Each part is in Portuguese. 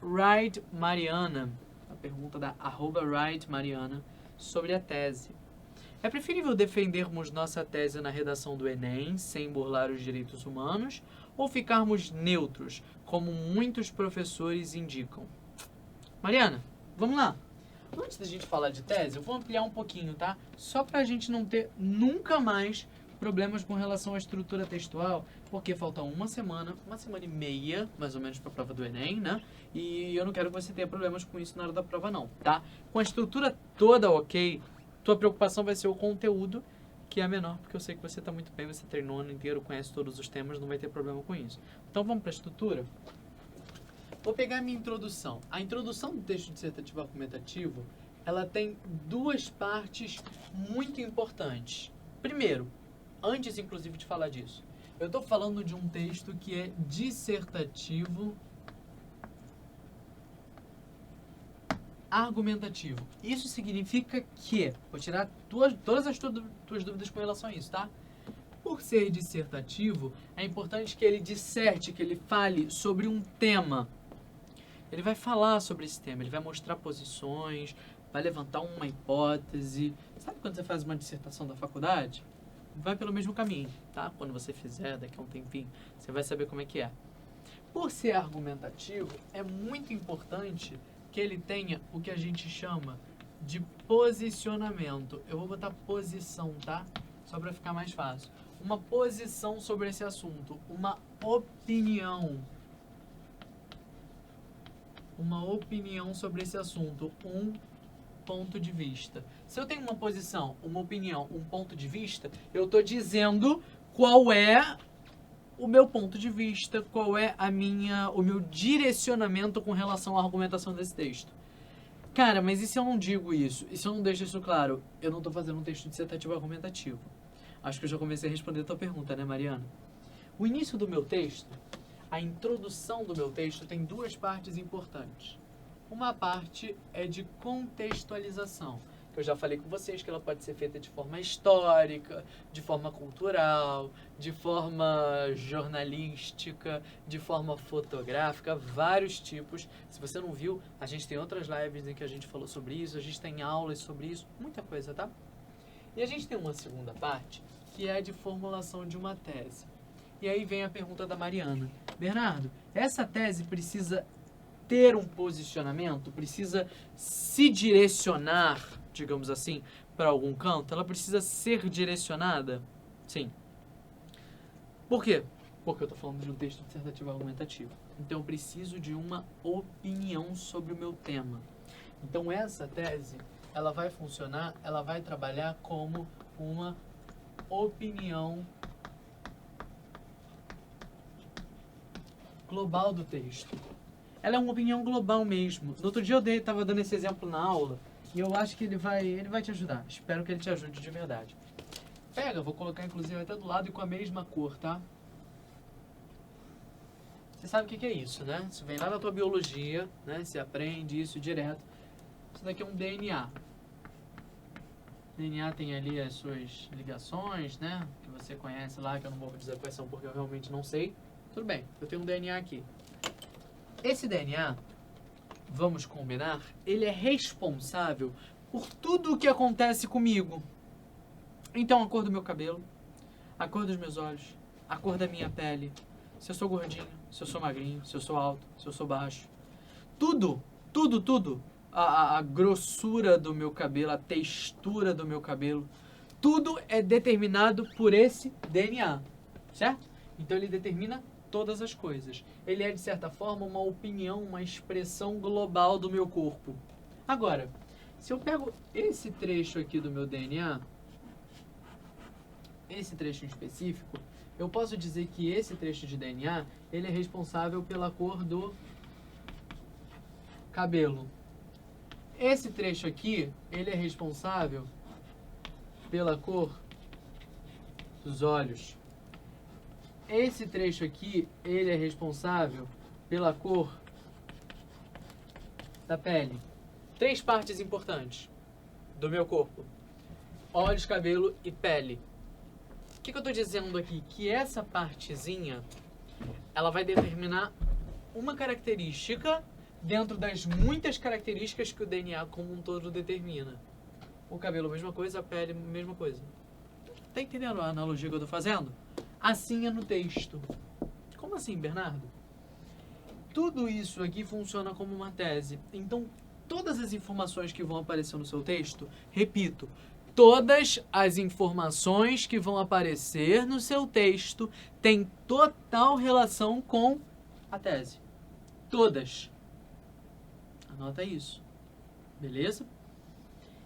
Wright Mariana, a pergunta da @Wright Mariana sobre a tese. É preferível defendermos nossa tese na redação do Enem, sem burlar os direitos humanos, ou ficarmos neutros, como muitos professores indicam? Mariana, vamos lá. Antes da gente falar de tese, eu vou ampliar um pouquinho, tá? Só pra gente não ter nunca mais problemas com relação à estrutura textual, porque falta uma semana e meia, mais ou menos, pra prova do Enem, né? E eu não quero que você tenha problemas com isso na hora da prova, não, tá? Com a estrutura toda ok, tua preocupação vai ser o conteúdo, que é menor, porque eu sei que você tá muito bem, você treinou o ano inteiro, conhece todos os temas, não vai ter problema com isso. Então vamos pra estrutura? Vou pegar a minha introdução. A introdução do texto dissertativo argumentativo, ela tem duas partes muito importantes. Primeiro, antes inclusive de falar disso, eu estou falando de um texto que é dissertativo argumentativo. Isso significa que, vou tirar todas as tuas dúvidas com relação a isso, tá? Por ser dissertativo, é importante que ele disserte, que ele fale sobre um tema. Ele vai falar sobre esse tema, ele vai mostrar posições, vai levantar uma hipótese. Sabe quando você faz uma dissertação da faculdade? Vai pelo mesmo caminho, tá? Quando você fizer, daqui a um tempinho, você vai saber como é que é. Por ser argumentativo, é muito importante que ele tenha o que a gente chama de posicionamento. Eu vou botar posição, tá? Só para ficar mais fácil. Uma posição sobre esse assunto, uma opinião. Uma opinião sobre esse assunto, um ponto de vista. Se eu tenho uma posição, uma opinião, um ponto de vista, eu estou dizendo qual é o meu ponto de vista, qual é o meu direcionamento com relação à argumentação desse texto. Cara, mas e se eu não digo isso? E se eu não deixo isso claro? Eu não estou fazendo um texto dissertativo argumentativo. Acho que eu já comecei a responder a tua pergunta, né, Mariana? O início do meu texto, a introdução do meu texto tem duas partes importantes. Uma parte é de contextualização, que eu já falei com vocês que ela pode ser feita de forma histórica, de forma cultural, de forma jornalística, de forma fotográfica, vários tipos. Se você não viu, a gente tem outras lives em que a gente falou sobre isso, a gente tem aulas sobre isso, muita coisa, tá? E a gente tem uma segunda parte, que é de formulação de uma tese. E aí vem a pergunta da Mariana. Bernardo, essa tese precisa ter um posicionamento? Precisa se direcionar, digamos assim, para algum canto? Ela precisa ser direcionada? Sim. Por quê? Porque eu estou falando de um texto dissertativo argumentativo. Então eu preciso de uma opinião sobre o meu tema. Então essa tese, ela vai funcionar, ela vai trabalhar como uma opinião global do texto. Ela é uma opinião global mesmo. No outro dia eu estava dando esse exemplo na aula e eu acho que ele vai te ajudar. Espero que ele te ajude de verdade. Pega, vou colocar inclusive até do lado e com a mesma cor, tá? Você sabe o que é isso, né? Isso vem lá da tua biologia, né? Você aprende isso direto. Isso daqui é um DNA. DNA tem ali as suas ligações, né? Que você conhece lá, que eu não vou dizer quais são porque eu realmente não sei. Tudo bem, eu tenho um DNA aqui. Esse DNA, vamos combinar, ele é responsável por tudo o que acontece comigo. Então, a cor do meu cabelo, a cor dos meus olhos, a cor da minha pele, se eu sou gordinho, se eu sou magrinho, se eu sou alto, se eu sou baixo. Tudo. A grossura do meu cabelo, a textura do meu cabelo, tudo é determinado por esse DNA, certo? Então, ele determina todas as coisas. Ele é, de certa forma, uma opinião, uma expressão global do meu corpo. Agora, se eu pego esse trecho aqui do meu DNA, esse trecho em específico, eu posso dizer que esse trecho de DNA, ele é responsável pela cor do cabelo. Esse trecho aqui, ele é responsável pela cor dos olhos. Esse trecho aqui, ele é responsável pela cor da pele. 3 partes importantes do meu corpo: olhos, cabelo e pele. O que eu estou dizendo aqui? Que essa partezinha, ela vai determinar uma característica dentro das muitas características que o DNA como um todo determina. O cabelo, mesma coisa, a pele, mesma coisa. Tá entendendo a analogia que eu tô fazendo? Assim é no texto. Como assim, Bernardo? Tudo isso aqui funciona como uma tese. Então, todas as informações que vão aparecer no seu texto, repito, todas as informações que vão aparecer no seu texto têm total relação com a tese. Todas. Anota isso. Beleza?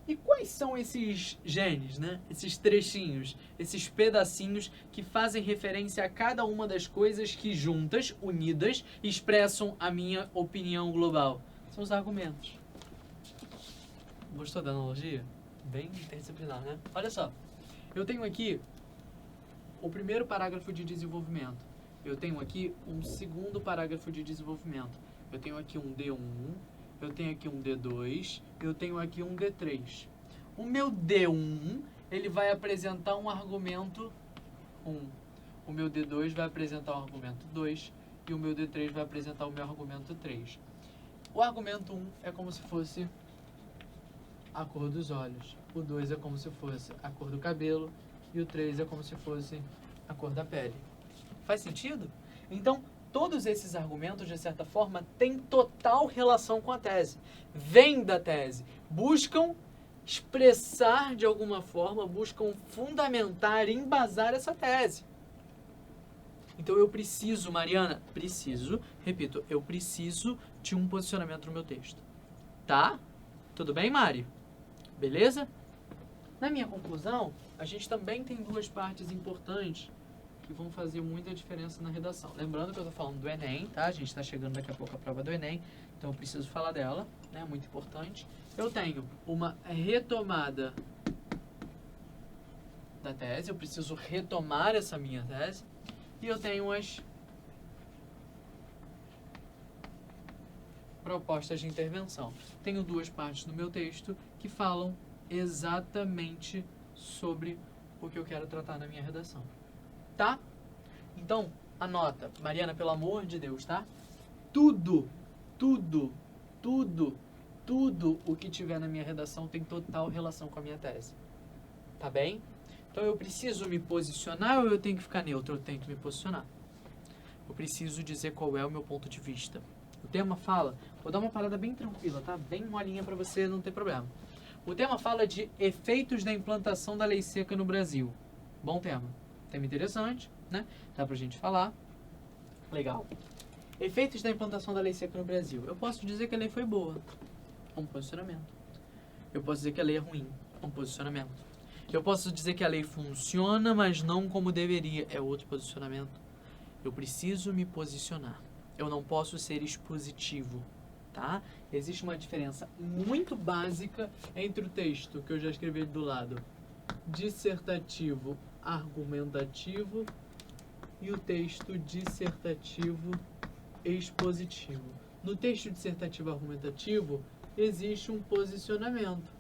E quais são esses genes, né? Esses trechinhos, esses pedacinhos que fazem referência a cada uma das coisas que juntas, unidas, expressam a minha opinião global? São os argumentos. Gostou da analogia? Bem interdisciplinar, né? Olha só. Eu tenho aqui o primeiro parágrafo de desenvolvimento. Eu tenho aqui um segundo parágrafo de desenvolvimento. Eu tenho aqui um D1, eu tenho aqui um D2, eu tenho aqui um D3. O meu D1, ele vai apresentar um argumento 1. O meu D2 vai apresentar um argumento 2 e o meu D3 vai apresentar o meu argumento 3. O argumento 1 é como se fosse a cor dos olhos. O 2 é como se fosse a cor do cabelo e o 3 é como se fosse a cor da pele. Faz sentido? Então, todos esses argumentos, de certa forma, têm total relação com a tese. Vêm da tese. Buscam expressar de alguma forma, buscam fundamentar, embasar essa tese. Então eu preciso, Mariana, repito, eu preciso de um posicionamento no meu texto. Tá? Tudo bem, Mari? Beleza? Na minha conclusão, a gente também tem duas partes importantes que vão fazer muita diferença na redação. Lembrando que eu estou falando do Enem, tá? A gente está chegando daqui a pouco a prova do Enem, então eu preciso falar dela, né? Muito importante. Eu tenho uma retomada da tese, eu preciso retomar essa minha tese, e eu tenho as propostas de intervenção. Tenho duas partes no meu texto que falam exatamente sobre o que eu quero tratar na minha redação. Tá? Então, anota. Mariana, pelo amor de Deus, tá? Tudo o que tiver na minha redação tem total relação com a minha tese. Tá bem? Então, eu preciso me posicionar ou eu tenho que ficar neutro? Eu tenho que me posicionar. Eu preciso dizer qual é o meu ponto de vista. O tema fala... Vou dar uma parada bem tranquila, tá? Bem molinha pra você não ter problema. O tema fala de efeitos da implantação da lei seca no Brasil. Bom tema. Tema interessante, né? Dá pra gente falar. Legal. Efeitos da implantação da lei seca no Brasil. Eu posso dizer que a lei foi boa. Um posicionamento. Eu posso dizer que a lei é ruim. Um posicionamento. Eu posso dizer que a lei funciona, mas não como deveria. É outro posicionamento. Eu preciso me posicionar. Eu não posso ser expositivo. Tá? Existe uma diferença muito básica entre o texto, que eu já escrevi do lado, dissertativo argumentativo, e o texto dissertativo expositivo. No texto dissertativo argumentativo, existe um posicionamento.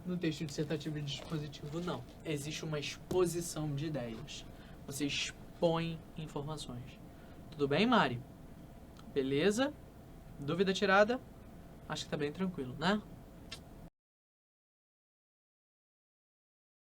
No texto dissertativo expositivo, não. Existe uma exposição de ideias. Você expõe informações. Tudo bem, Mari? Beleza? Dúvida tirada? Acho que tá bem tranquilo, né?